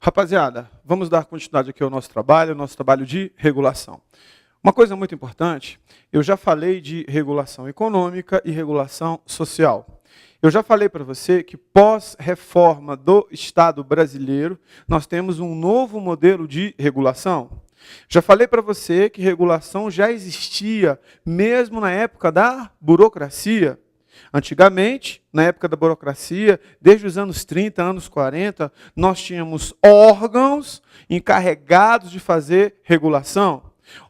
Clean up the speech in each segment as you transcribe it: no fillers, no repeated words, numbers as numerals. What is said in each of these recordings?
Rapaziada, vamos dar continuidade aqui ao nosso trabalho de regulação. Uma coisa muito importante, eu já falei de regulação econômica e regulação social. Eu já falei para você que pós-reforma do Estado brasileiro, nós temos um novo modelo de regulação. Já falei para você que regulação já existia mesmo na época da burocracia. Antigamente, na época da burocracia, desde os anos 30, anos 40, nós tínhamos órgãos encarregados de fazer regulação.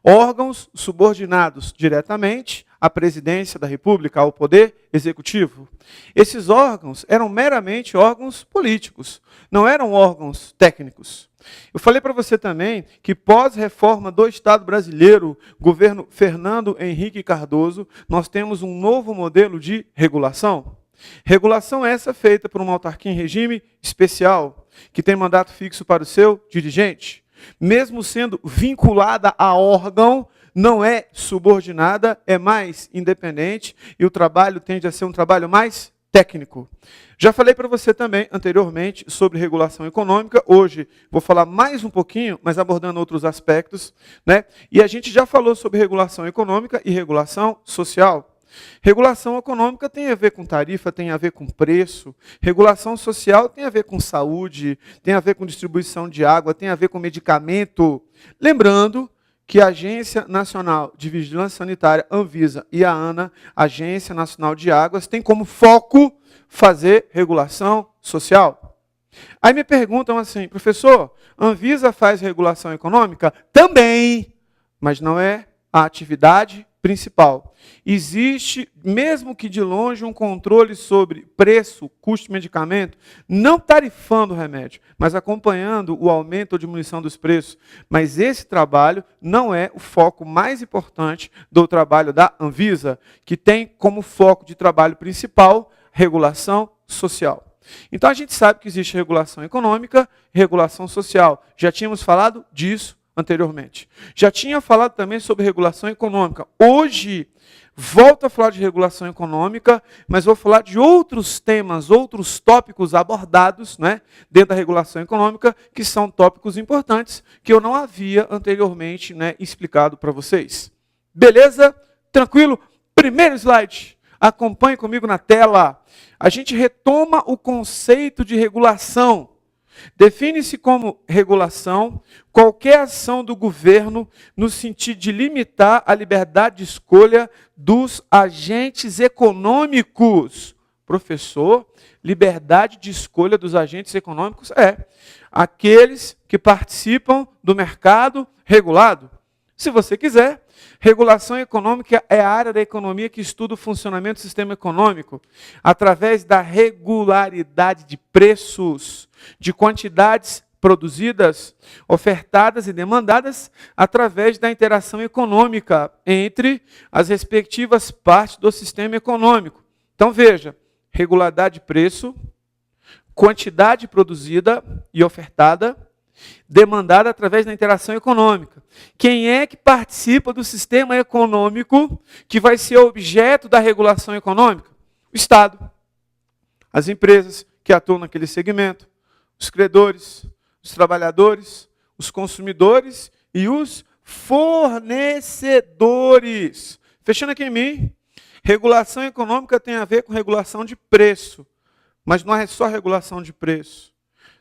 Órgãos subordinados diretamente à presidência da República, ao poder executivo. Esses órgãos eram meramente órgãos políticos, não eram órgãos técnicos. Eu falei para você também que pós-reforma do Estado brasileiro, governo Fernando Henrique Cardoso, nós temos um novo modelo de regulação. Regulação essa feita por uma autarquia em regime especial, que tem mandato fixo para o seu dirigente. Mesmo sendo vinculada a órgão, não é subordinada, é mais independente e o trabalho tende a ser um trabalho mais técnico. Já falei para você também anteriormente sobre regulação econômica, hoje vou falar mais um pouquinho, mas abordando outros aspectos, né? E a gente já falou sobre regulação econômica e regulação social. Regulação econômica tem a ver com tarifa, tem a ver com preço. Regulação social tem a ver com saúde, tem a ver com distribuição de água, tem a ver com medicamento. Lembrando que a Agência Nacional de Vigilância Sanitária, Anvisa, e a ANA, Agência Nacional de Águas, tem como foco fazer regulação social. Aí me perguntam assim, professor, Anvisa faz regulação econômica? Também, mas não é a atividade principal. Existe, mesmo que de longe, um controle sobre preço, custo de medicamento, não tarifando o remédio, mas acompanhando o aumento ou diminuição dos preços. Mas esse trabalho não é o foco mais importante do trabalho da Anvisa, que tem como foco de trabalho principal regulação social. Então a gente sabe que existe regulação econômica e regulação social. Já tínhamos falado disso anteriormente. Já tinha falado também sobre regulação econômica. Hoje, volto a falar de regulação econômica, mas vou falar de outros temas, outros tópicos abordados, né, dentro da regulação econômica, que são tópicos importantes, que eu não havia anteriormente, né, explicado para vocês. Beleza? Tranquilo? Primeiro slide. Acompanhe comigo na tela. A gente retoma o conceito de regulação. Define-se como regulação qualquer ação do governo no sentido de limitar a liberdade de escolha dos agentes econômicos. Professor, liberdade de escolha dos agentes econômicos é aqueles que participam do mercado regulado. Se você quiser, regulação econômica é a área da economia que estuda o funcionamento do sistema econômico através da regularidade de preços, de quantidades produzidas, ofertadas e demandadas através da interação econômica entre as respectivas partes do sistema econômico. Então, veja, regularidade de preço, quantidade produzida e ofertada, demandada através da interação econômica. Quem é que participa do sistema econômico que vai ser objeto da regulação econômica? O Estado, as empresas que atuam naquele segmento, os credores, os trabalhadores, os consumidores e os fornecedores. Fechando aqui em mim, regulação econômica tem a ver com regulação de preço, mas não é só regulação de preço.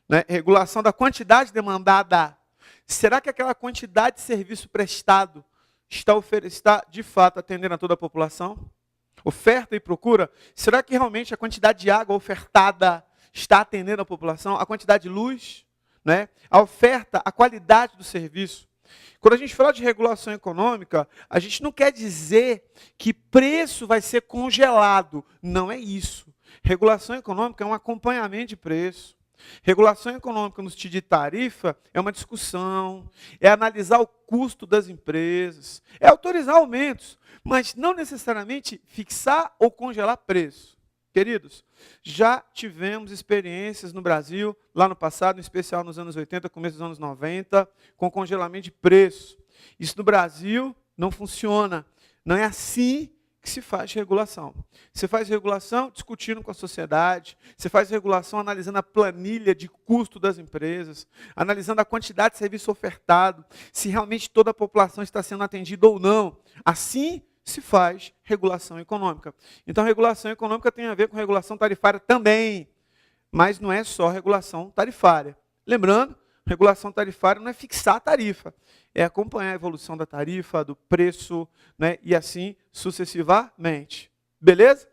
Né? Regulação da quantidade demandada. Será que aquela quantidade de serviço prestado está de fato atendendo a toda a população? Oferta e procura. Será que realmente a quantidade de água ofertada está atendendo a população? A quantidade de luz? Né? A oferta, a qualidade do serviço. Quando a gente fala de regulação econômica, a gente não quer dizer que preço vai ser congelado. Não é isso. Regulação econômica é um acompanhamento de preço. Regulação econômica no sentido de tarifa é uma discussão, é analisar o custo das empresas, é autorizar aumentos, mas não necessariamente fixar ou congelar preço. Queridos, já tivemos experiências no Brasil, lá no passado, em especial nos anos 80, começo dos anos 90, com congelamento de preço. Isso no Brasil não funciona. Não é assim que se faz regulação. Você faz regulação discutindo com a sociedade, você faz regulação analisando a planilha de custo das empresas, analisando a quantidade de serviço ofertado, se realmente toda a população está sendo atendida ou não. Assim se faz regulação econômica. Então, regulação econômica tem a ver com regulação tarifária também, mas não é só regulação tarifária. Lembrando, regulação tarifária não é fixar a tarifa, é acompanhar a evolução da tarifa, do preço, né, e assim sucessivamente. Beleza?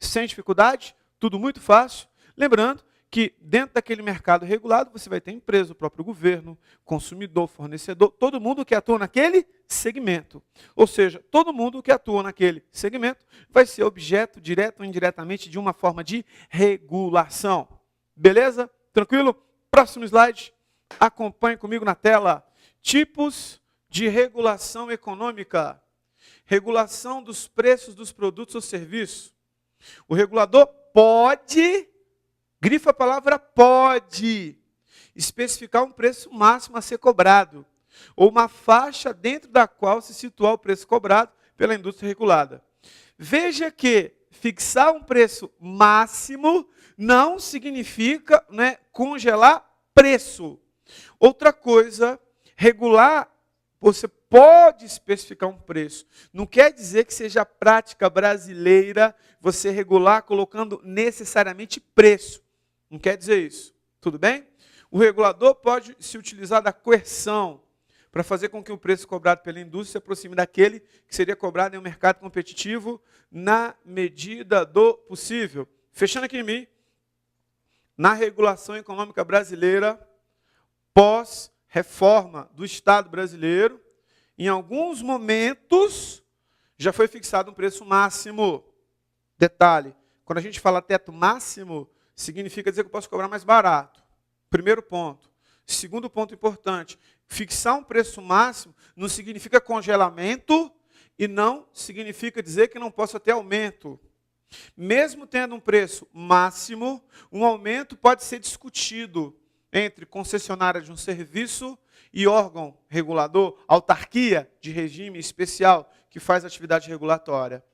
Sem dificuldade, tudo muito fácil. Lembrando que dentro daquele mercado regulado, você vai ter empresa, o próprio governo, consumidor, fornecedor, todo mundo que atua naquele segmento. Ou seja, todo mundo que atua naquele segmento vai ser objeto, direto ou indiretamente, de uma forma de regulação. Beleza? Tranquilo? Próximo slide. Acompanhe comigo na tela. Tipos de regulação econômica. Regulação dos preços dos produtos ou serviços. O regulador pode, grifa a palavra pode, especificar um preço máximo a ser cobrado, ou uma faixa dentro da qual se situar o preço cobrado pela indústria regulada. Veja que fixar um preço máximo não significa, né, congelar preço. Outra coisa, regular, você pode especificar um preço. Não quer dizer que seja prática brasileira você regular colocando necessariamente preço. Não quer dizer isso. Tudo bem? O regulador pode se utilizar da coerção para fazer com que o preço cobrado pela indústria se aproxime daquele que seria cobrado em um mercado competitivo na medida do possível. Fechando aqui em mim, na regulação econômica brasileira, pós-reforma do Estado brasileiro, em alguns momentos já foi fixado um preço máximo. Detalhe, quando a gente fala teto máximo, significa dizer que eu posso cobrar mais barato. Primeiro ponto. Segundo ponto importante, fixar um preço máximo não significa congelamento e não significa dizer que não possa ter aumento. Mesmo tendo um preço máximo, um aumento pode ser discutido entre concessionária de um serviço e órgão regulador, autarquia de regime especial que faz atividade regulatória.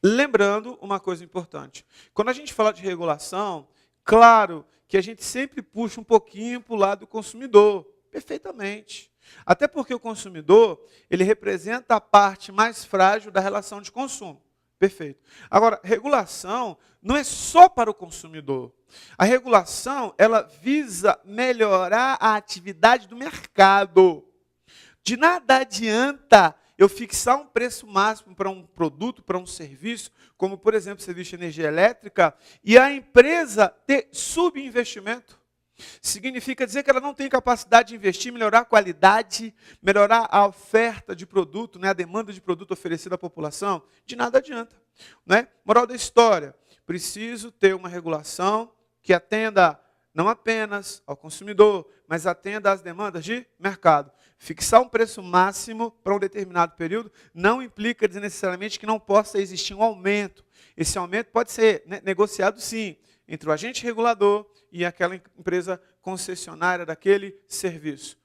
Lembrando uma coisa importante. Quando a gente fala de regulação, claro que a gente sempre puxa um pouquinho para o lado do consumidor. Perfeitamente. Até porque o consumidor, ele representa a parte mais frágil da relação de consumo. Perfeito. Agora, regulação não é só para o consumidor. A regulação, ela visa melhorar a atividade do mercado. De nada adianta eu fixar um preço máximo para um produto, para um serviço, como, por exemplo, serviço de energia elétrica, e a empresa ter subinvestimento. Significa dizer que ela não tem capacidade de investir, melhorar a qualidade, melhorar a oferta de produto, né, a demanda de produto oferecida à população. De nada adianta. Né? Moral da história, preciso ter uma regulação que atenda não apenas ao consumidor, mas atenda às demandas de mercado. Fixar um preço máximo para um determinado período não implica necessariamente que não possa existir um aumento. Esse aumento pode ser, né, negociado, sim, entre o agente regulador e aquela empresa concessionária daquele serviço.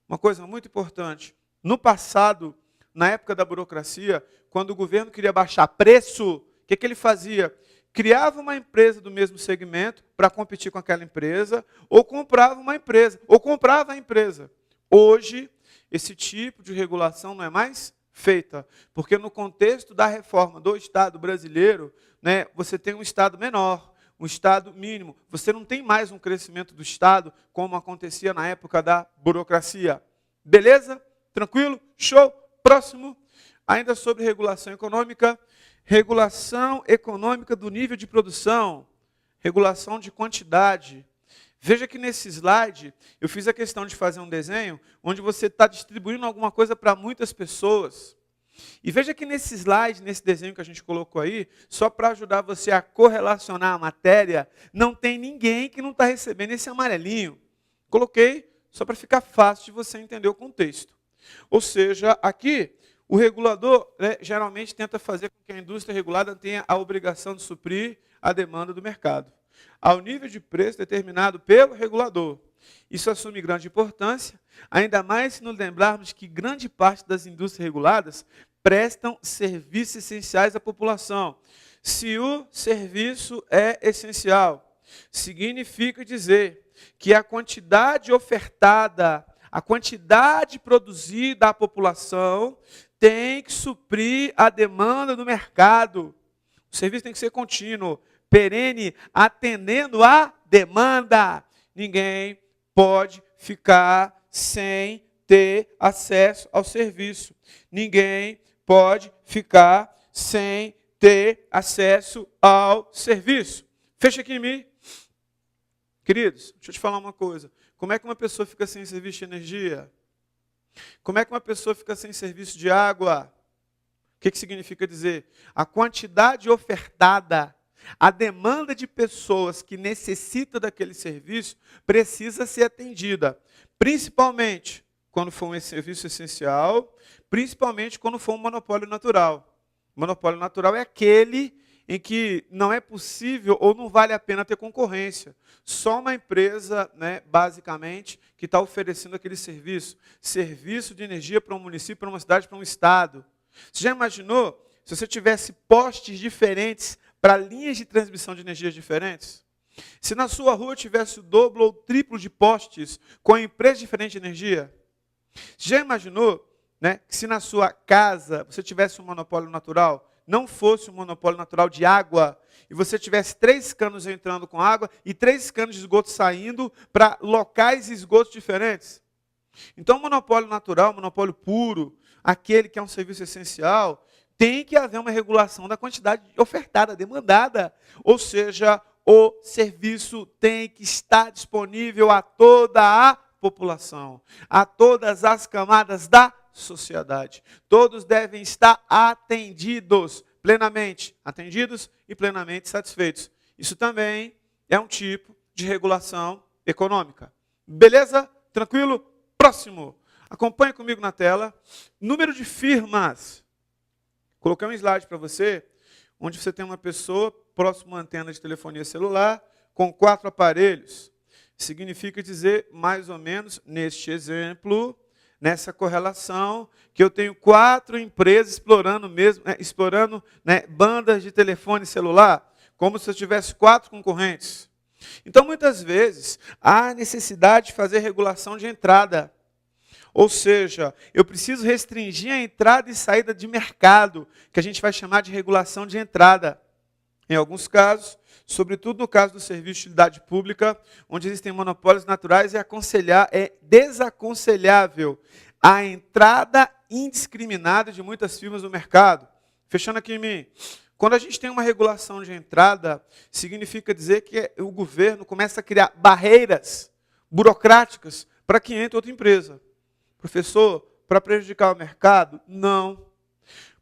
Uma coisa muito importante, no passado, na época da burocracia, quando o governo queria baixar preço, o que ele fazia? Criava uma empresa do mesmo segmento para competir com aquela empresa, ou comprava uma empresa, ou comprava a empresa. Hoje, esse tipo de regulação não é mais feita, porque no contexto da reforma do Estado brasileiro, né, você tem um Estado menor, um Estado mínimo. Você não tem mais um crescimento do Estado como acontecia na época da burocracia. Beleza? Tranquilo? Show? Próximo. Ainda sobre regulação econômica do nível de produção, regulação de quantidade. Veja que nesse slide eu fiz a questão de fazer um desenho onde você está distribuindo alguma coisa para muitas pessoas. E veja que nesse slide, nesse desenho que a gente colocou aí, só para ajudar você a correlacionar a matéria, não tem ninguém que não está recebendo esse amarelinho. Coloquei só para ficar fácil de você entender o contexto. Ou seja, aqui o regulador, né, geralmente tenta fazer com que a indústria regulada tenha a obrigação de suprir a demanda do mercado, ao nível de preço determinado pelo regulador. Isso assume grande importância, ainda mais se nos lembrarmos que grande parte das indústrias reguladas prestam serviços essenciais à população. Se o serviço é essencial, significa dizer que a quantidade ofertada, a quantidade produzida à população tem que suprir a demanda do mercado. O serviço tem que ser contínuo, perene, atendendo à demanda. Ninguém pode ficar sem ter acesso ao serviço. Ninguém pode ficar sem ter acesso ao serviço. Fecha aqui em mim. Queridos, deixa eu te falar uma coisa. Como é que uma pessoa fica sem serviço de energia? Como é que uma pessoa fica sem serviço de água? O que significa dizer? A quantidade ofertada, a demanda de pessoas que necessitam daquele serviço precisa ser atendida. Principalmente quando for um serviço essencial, principalmente quando for um monopólio natural. O monopólio natural é aquele em que não é possível ou não vale a pena ter concorrência. Só uma empresa, basicamente, que está oferecendo aquele serviço. Serviço de energia para um município, para uma cidade, para um estado. Você já imaginou se você tivesse postes diferentes para linhas de transmissão de energias diferentes? Se na sua rua tivesse o dobro ou o triplo de postes com empresas diferentes de energia? Você já imaginou que se na sua casa você tivesse um monopólio natural, não fosse um monopólio natural de água, e você tivesse 3 canos entrando com água e 3 canos de esgoto saindo para locais e esgotos diferentes? Então, monopólio natural, monopólio puro, aquele que é um serviço essencial, tem que haver uma regulação da quantidade ofertada, demandada. Ou seja, o serviço tem que estar disponível a toda a população, a todas as camadas da sociedade. Todos devem estar atendidos atendidos e plenamente satisfeitos. Isso também é um tipo de regulação econômica. Beleza? Tranquilo? Próximo. Acompanhe comigo na tela. Número de firmas. Coloquei um slide para você, onde você tem uma pessoa próximo a uma antena de telefonia celular, com 4 aparelhos. Significa dizer, mais ou menos, neste exemplo, nessa correlação, que eu tenho 4 empresas explorando bandas de telefone celular, como se eu tivesse 4 concorrentes. Então, muitas vezes, há necessidade de fazer regulação de entrada. Ou seja, eu preciso restringir a entrada e saída de mercado, que a gente vai chamar de regulação de entrada. Em alguns casos, sobretudo no caso do serviço de utilidade pública, onde existem monopólios naturais, é desaconselhável a entrada indiscriminada de muitas firmas no mercado. Fechando aqui em mim. Quando a gente tem uma regulação de entrada, significa dizer que o governo começa a criar barreiras burocráticas para que entre outra empresa. Professor, para prejudicar o mercado? Não.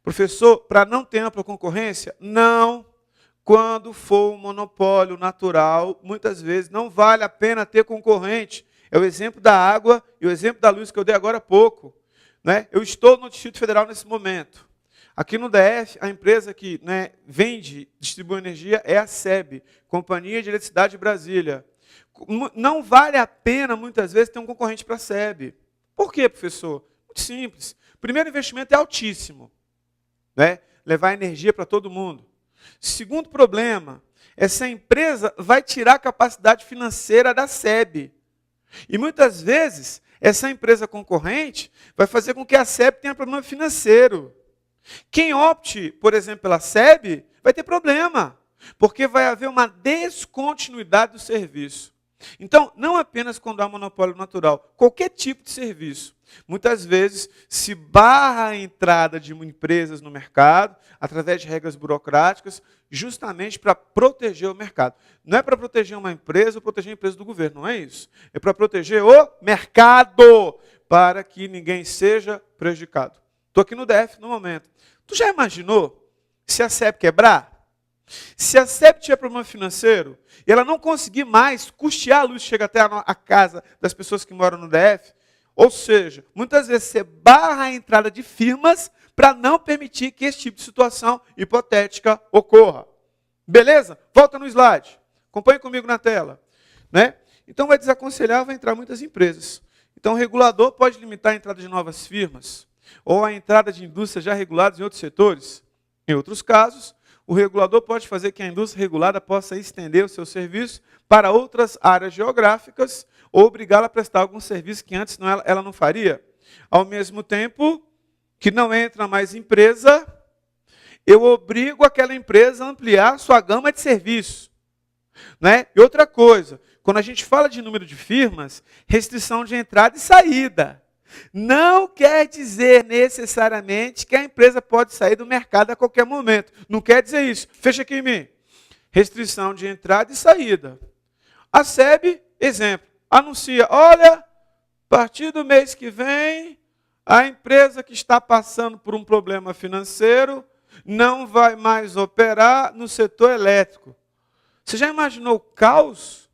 Professor, para não ter ampla concorrência? Não. Quando for um monopólio natural, muitas vezes não vale a pena ter concorrente. É o exemplo da água e o exemplo da luz que eu dei agora há pouco. Eu estou no Distrito Federal nesse momento. Aqui no DF, a empresa que distribui energia é a SEB, Companhia de Eletricidade de Brasília. Não vale a pena, muitas vezes, ter um concorrente para a SEB. Por quê, professor? Muito simples. O primeiro investimento é altíssimo. Levar energia para todo mundo. Segundo problema, essa empresa vai tirar a capacidade financeira da SEB. E muitas vezes, essa empresa concorrente vai fazer com que a SEB tenha problema financeiro. Quem opte, por exemplo, pela SEB, vai ter problema, porque vai haver uma descontinuidade do serviço. Então, não apenas quando há monopólio natural, qualquer tipo de serviço. Muitas vezes se barra a entrada de empresas no mercado, através de regras burocráticas, justamente para proteger o mercado. Não é para proteger uma empresa ou proteger a empresa do governo, não é isso. É para proteger o mercado, para que ninguém seja prejudicado. Estou aqui no DF no momento. Tu já imaginou se a SEB quebrar? Se a SEB tiver problema financeiro e ela não conseguir mais custear a luz que chega até a casa das pessoas que moram no DF, ou seja, muitas vezes você barra a entrada de firmas para não permitir que esse tipo de situação hipotética ocorra. Beleza? Volta no slide. Acompanhe comigo na tela. Então, vai desaconselhar, vai entrar muitas empresas. Então, o regulador pode limitar a entrada de novas firmas. ou a entrada de indústrias já reguladas em outros setores. Em outros casos, o regulador pode fazer que a indústria regulada possa estender o seu serviço para outras áreas geográficas ou obrigá-la a prestar algum serviço que antes ela não faria. Ao mesmo tempo que não entra mais empresa, eu obrigo aquela empresa a ampliar sua gama de serviços. Né? E outra coisa, quando a gente fala de número de firmas, restrição de entrada e saída. Não quer dizer necessariamente que a empresa pode sair do mercado a qualquer momento. Não quer dizer isso. Fecha aqui em mim. Restrição de entrada e saída. A SEB, exemplo, anuncia, olha, a partir do mês que vem, a empresa que está passando por um problema financeiro não vai mais operar no setor elétrico. Você já imaginou o caos?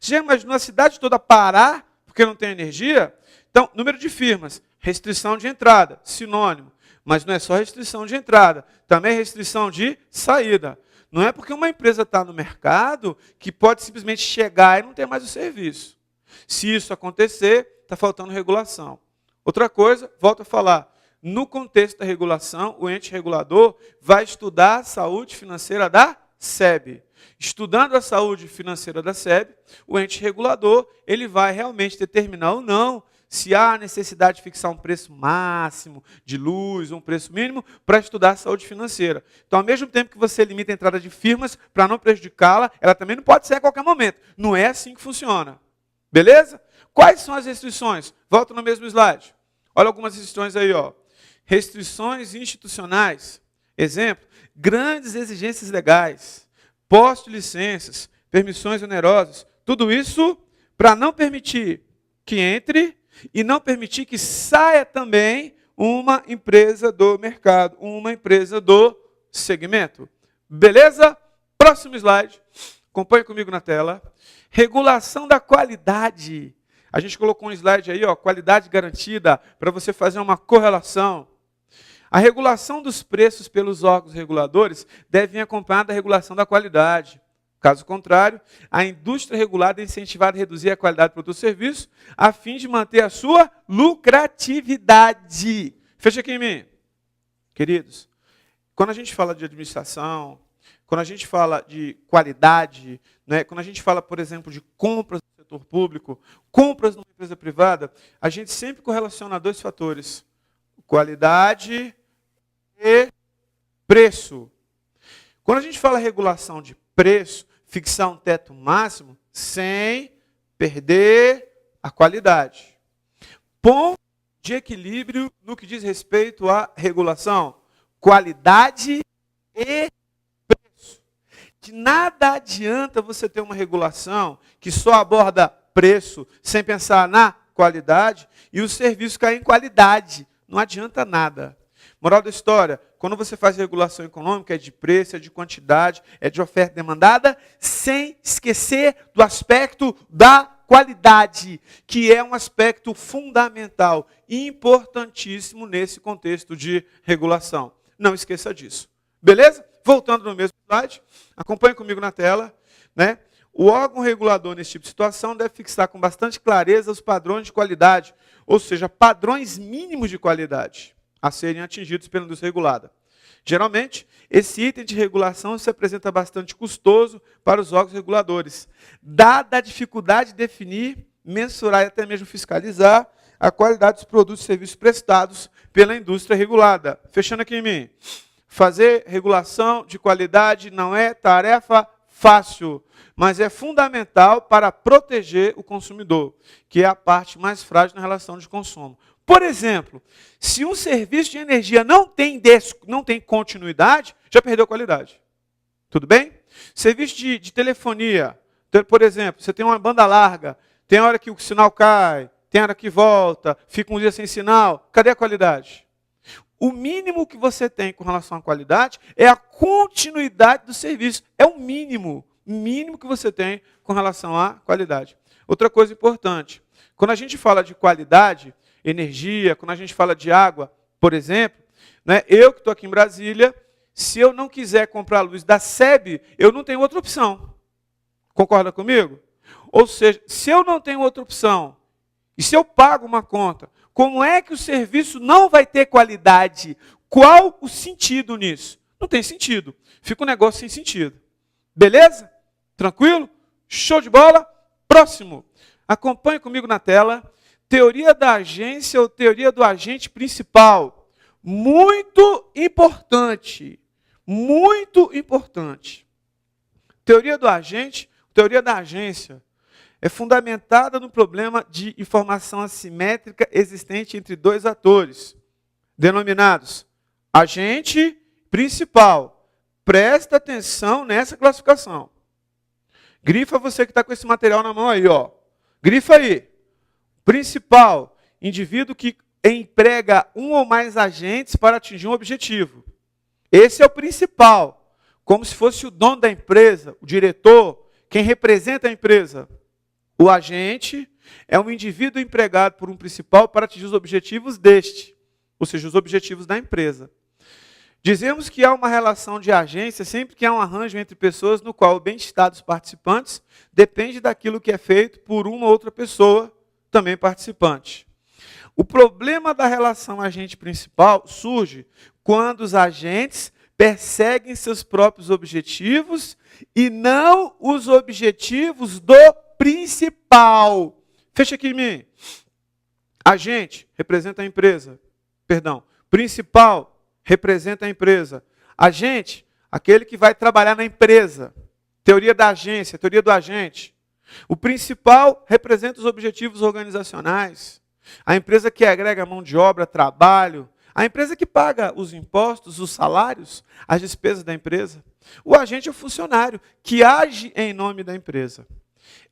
Você já imaginou a cidade toda parar porque não tem energia? Então, número de firmas, restrição de entrada, sinônimo. Mas não é só restrição de entrada, também é restrição de saída. Não é porque uma empresa está no mercado que pode simplesmente chegar e não ter mais o serviço. Se isso acontecer, está faltando regulação. Outra coisa, volto a falar, no contexto da regulação, o ente regulador vai estudar a saúde financeira da SEB. Estudando a saúde financeira da SEB, o ente regulador ele vai realmente determinar ou não se há necessidade de fixar um preço máximo de luz, um preço mínimo, para estudar a saúde financeira. Então, ao mesmo tempo que você limita a entrada de firmas para não prejudicá-la, ela também não pode ser a qualquer momento. Não é assim que funciona. Beleza? Quais são as restrições? Volto no mesmo slide. Olha algumas restrições aí. Ó. Restrições institucionais. Exemplo, grandes exigências legais, posse de licenças, permissões onerosas. Tudo isso para não permitir que entre e não permitir que saia também uma empresa do mercado, uma empresa do segmento. Beleza? Próximo slide. Acompanhe comigo na tela. Regulação da qualidade. A gente colocou um slide aí, ó, qualidade garantida, para você fazer uma correlação. A regulação dos preços pelos órgãos reguladores deve vir acompanhada da regulação da qualidade. Caso contrário, a indústria regulada é incentivada a reduzir a qualidade do produto ou serviço a fim de manter a sua lucratividade. Fecha aqui em mim. Queridos, quando a gente fala de administração, quando a gente fala de qualidade, né, quando a gente fala, por exemplo, de compras no setor público, compras numa empresa privada, a gente sempre correlaciona dois fatores: qualidade e preço. Quando a gente fala regulação de preço, fixar um teto máximo sem perder a qualidade. Ponto de equilíbrio no que diz respeito à regulação: qualidade e preço. De nada adianta você ter uma regulação que só aborda preço sem pensar na qualidade e o serviço cair em qualidade. Não adianta nada. Moral da história, quando você faz regulação econômica, é de preço, é de quantidade, é de oferta demandada, sem esquecer do aspecto da qualidade, que é um aspecto fundamental e importantíssimo nesse contexto de regulação. Não esqueça disso. Beleza? Voltando no mesmo slide, acompanhe comigo na tela, né? O órgão regulador nesse tipo de situação deve fixar com bastante clareza os padrões de qualidade, ou seja, padrões mínimos de qualidade a serem atingidos pela indústria regulada. Geralmente, esse item de regulação se apresenta bastante custoso para os órgãos reguladores, dada a dificuldade de definir, mensurar e até mesmo fiscalizar a qualidade dos produtos e serviços prestados pela indústria regulada. Fechando aqui em mim. Fazer regulação de qualidade não é tarefa fácil, mas é fundamental para proteger o consumidor, que é a parte mais frágil na relação de consumo. Por exemplo, se um serviço de energia não tem continuidade, já perdeu qualidade. Tudo bem? Serviço de telefonia, por exemplo, você tem uma banda larga, tem hora que o sinal cai, tem hora que volta, fica um dia sem sinal, cadê a qualidade? O mínimo que você tem com relação à qualidade é a continuidade do serviço. É o mínimo que você tem com relação à qualidade. Outra coisa importante, quando a gente fala de qualidade, energia, quando a gente fala de água, por exemplo, né, eu que estou aqui em Brasília, se eu não quiser comprar luz da SEB, eu não tenho outra opção. Concorda comigo? Ou seja, se eu não tenho outra opção, e se eu pago uma conta, como é que o serviço não vai ter qualidade? Qual o sentido nisso? Não tem sentido. Fica um negócio sem sentido. Beleza? Tranquilo? Show de bola? Próximo. Acompanhe comigo na tela. Teoria da agência ou teoria do agente principal. Muito importante. Muito importante. Teoria do agente, teoria da agência, é fundamentada no problema de informação assimétrica existente entre dois atores, denominados agente principal. Presta atenção nessa classificação. Grifa você que está com esse material na mão aí, ó. Grifa aí. Principal, indivíduo que emprega um ou mais agentes para atingir um objetivo. Esse é o principal. Como se fosse o dono da empresa, o diretor, quem representa a empresa. O agente é um indivíduo empregado por um principal para atingir os objetivos deste, ou seja, os objetivos da empresa. Dizemos que há uma relação de agência sempre que há um arranjo entre pessoas no qual o bem-estar dos participantes depende daquilo que é feito por uma ou outra pessoa, também participante. O problema da relação agente principal surge quando os agentes perseguem seus próprios objetivos e não os objetivos do principal. Fecha aqui em mim. Agente representa a empresa. Perdão. Principal representa a empresa. Agente, aquele que vai trabalhar na empresa. Teoria da agência, teoria do agente. O principal representa os objetivos organizacionais. A empresa que agrega mão de obra, trabalho. A empresa que paga os impostos, os salários, as despesas da empresa. O agente é o funcionário que age em nome da empresa.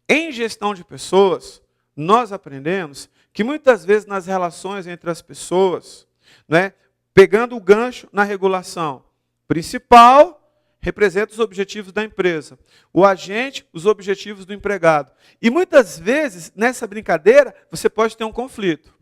Em gestão de pessoas, nós aprendemos que muitas vezes nas relações entre as pessoas, né, pegando o gancho na regulação, principal representa os objetivos da empresa, o agente, os objetivos do empregado. E muitas vezes, nessa brincadeira, você pode ter um conflito.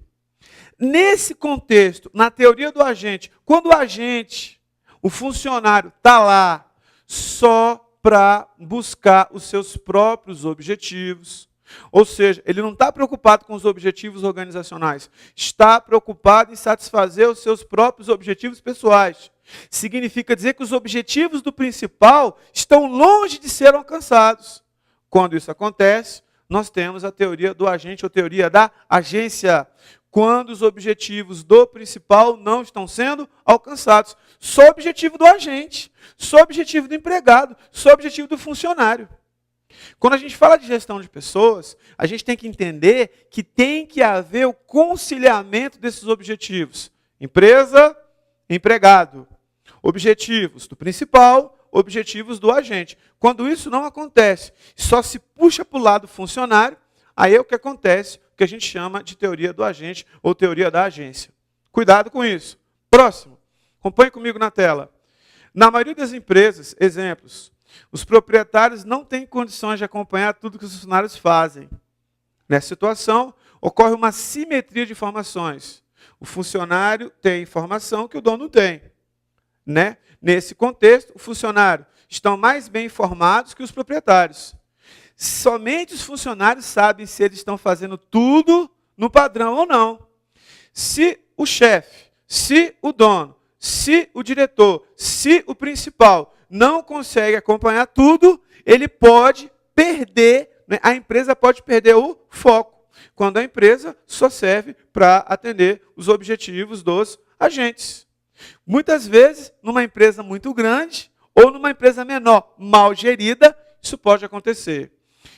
Nesse contexto, na teoria do agente, quando o agente, o funcionário, está lá só para buscar os seus próprios objetivos, ou seja, ele não está preocupado com os objetivos organizacionais, está preocupado em satisfazer os seus próprios objetivos pessoais. Significa dizer que os objetivos do principal estão longe de ser alcançados. Quando isso acontece, nós temos a teoria do agente ou teoria da agência. Quando os objetivos do principal não estão sendo alcançados. Só o objetivo do agente, só o objetivo do empregado, só o objetivo do funcionário. Quando a gente fala de gestão de pessoas, a gente tem que entender que tem que haver o conciliamento desses objetivos. Empresa, empregado. Objetivos do principal, objetivos do agente. Quando isso não acontece, só se puxa para o lado funcionário, aí é o que acontece, o que a gente chama de teoria do agente ou teoria da agência. Cuidado com isso. Próximo. Acompanhe comigo na tela. Na maioria das empresas, exemplos, os proprietários não têm condições de acompanhar tudo que os funcionários fazem. Nessa situação, ocorre uma simetria de informações. O funcionário tem informação que o dono não tem. Né? Nesse contexto, o funcionário estão mais bem informados que os proprietários. Somente os funcionários sabem se eles estão fazendo tudo no padrão ou não. Se o chefe, se o dono, se o diretor, se o principal não consegue acompanhar tudo, ele pode perder, né? A empresa pode perder o foco, quando a empresa só serve para atender os objetivos dos agentes. Muitas vezes, numa empresa muito grande ou numa empresa menor, mal gerida, isso pode acontecer.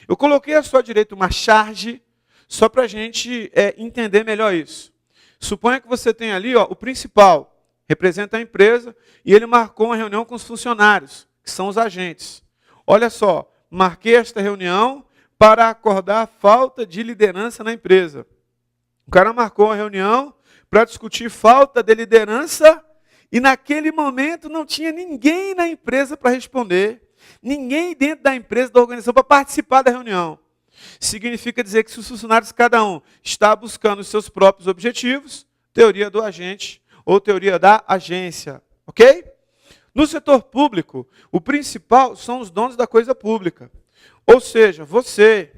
Eu coloquei à sua direita uma charge, só para a gente entender melhor isso. Suponha que você tem ali o principal, representa a empresa, e ele marcou uma reunião com os funcionários, que são os agentes. Olha só, marquei esta reunião para acordar a falta de liderança na empresa. O cara marcou uma reunião para discutir falta de liderança, e naquele momento não tinha ninguém na empresa para responder. Ninguém dentro da empresa, da organização, para participar da reunião. Significa dizer que se os funcionários, cada um, está buscando os seus próprios objetivos, teoria do agente ou teoria da agência. Ok? No setor público, o principal são os donos da coisa pública. Ou seja, você,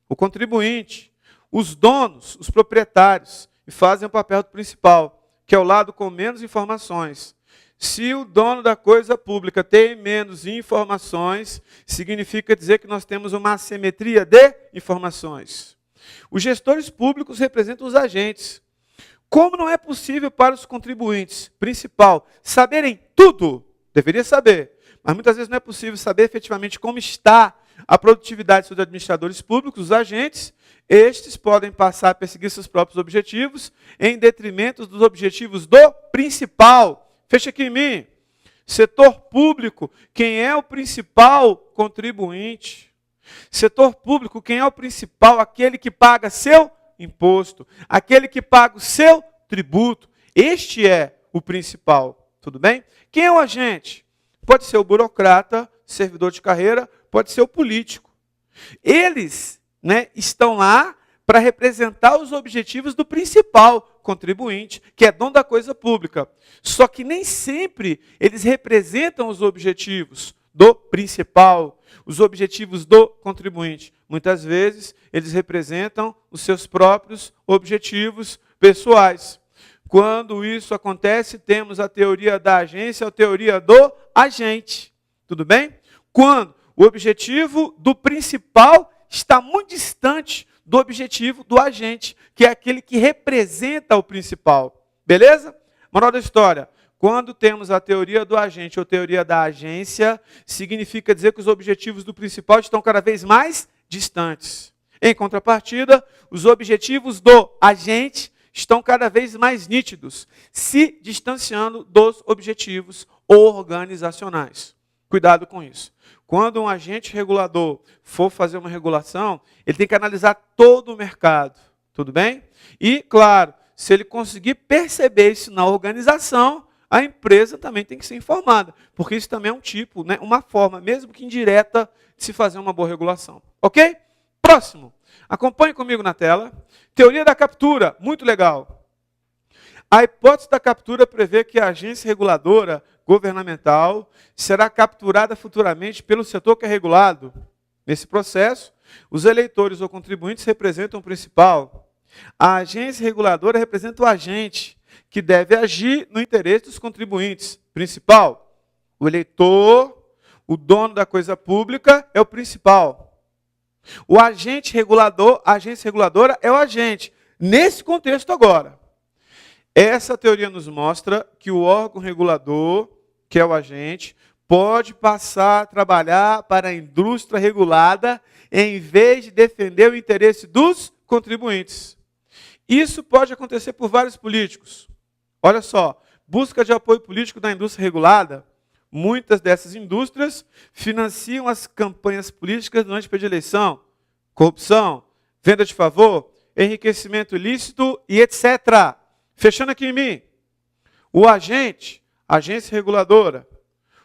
o contribuinte, os donos, os proprietários, e fazem o papel do principal, que é o lado com menos informações. Se o dono da coisa pública tem menos informações, significa dizer que nós temos uma assimetria de informações. Os gestores públicos representam os agentes. Como não é possível para os contribuintes, principal, saberem tudo, deveria saber, mas muitas vezes não é possível saber efetivamente como está a produtividade dos administradores públicos, os agentes, estes podem passar a perseguir seus próprios objetivos em detrimento dos objetivos do principal. Fecha aqui em mim. Setor público, quem é o principal contribuinte? Setor público, quem é o principal? Aquele que paga seu imposto, aquele que paga o seu tributo. Este é o principal, tudo bem? Quem é o agente? Pode ser o burocrata, servidor de carreira, pode ser o político. Eles, estão lá para representar os objetivos do principal contribuinte, que é dono da coisa pública. Só que nem sempre eles representam os objetivos do principal, os objetivos do contribuinte. Muitas vezes eles representam os seus próprios objetivos pessoais. Quando isso acontece, temos a teoria da agência, a teoria do agente. Tudo bem? Quando o objetivo do principal está muito distante do objetivo do agente, que é aquele que representa o principal. Beleza? Moral da história. Quando temos a teoria do agente ou teoria da agência, significa dizer que os objetivos do principal estão cada vez mais distantes. Em contrapartida, os objetivos do agente estão cada vez mais nítidos, se distanciando dos objetivos organizacionais. Cuidado com isso. Quando um agente regulador for fazer uma regulação, ele tem que analisar todo o mercado, tudo bem? E, claro, se ele conseguir perceber isso na organização, a empresa também tem que ser informada, porque isso também é um tipo, uma forma, mesmo que indireta, de se fazer uma boa regulação. Ok? Próximo. Acompanhe comigo na tela. Teoria da captura, muito legal. A hipótese da captura prevê que a agência reguladora governamental será capturada futuramente pelo setor que é regulado. Nesse processo, os eleitores ou contribuintes representam o principal. A agência reguladora representa o agente, que deve agir no interesse dos contribuintes. Principal, o eleitor, o dono da coisa pública é o principal. O agente regulador, a agência reguladora é o agente. Nesse contexto agora, essa teoria nos mostra que o órgão regulador, que é o agente, pode passar a trabalhar para a indústria regulada em vez de defender o interesse dos contribuintes. Isso pode acontecer por vários políticos. Olha só, busca de apoio político da indústria regulada. Muitas dessas indústrias financiam as campanhas políticas durante o período de eleição, corrupção, venda de favor, enriquecimento ilícito e etc. Fechando aqui em mim, o agente, agência reguladora,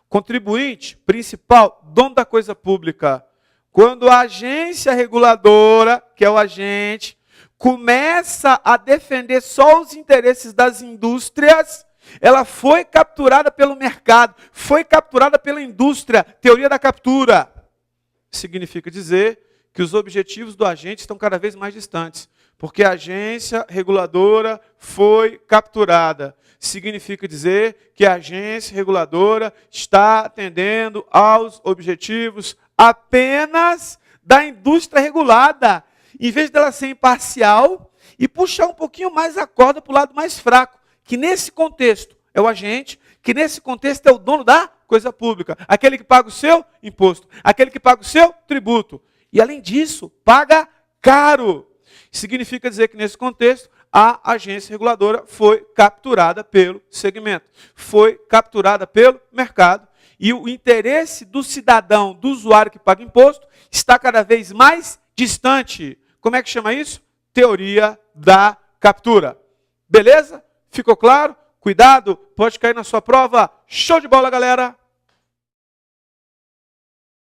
contribuinte, principal, dono da coisa pública. Quando a agência reguladora, que é o agente, começa a defender só os interesses das indústrias, ela foi capturada pelo mercado, foi capturada pela indústria. Teoria da captura. Significa dizer que os objetivos do agente estão cada vez mais distantes, porque a agência reguladora foi capturada. Significa dizer que a agência reguladora está atendendo aos objetivos apenas da indústria regulada, em vez dela ser imparcial e puxar um pouquinho mais a corda para o lado mais fraco, que nesse contexto é o agente, que nesse contexto é o dono da coisa pública, aquele que paga o seu imposto, aquele que paga o seu tributo. E além disso, paga caro. Significa dizer que nesse contexto, a agência reguladora foi capturada pelo segmento, foi capturada pelo mercado, e o interesse do cidadão, do usuário que paga imposto, está cada vez mais distante. Como é que chama isso? Teoria da captura. Beleza? Ficou claro? Cuidado, pode cair na sua prova. Show de bola, galera!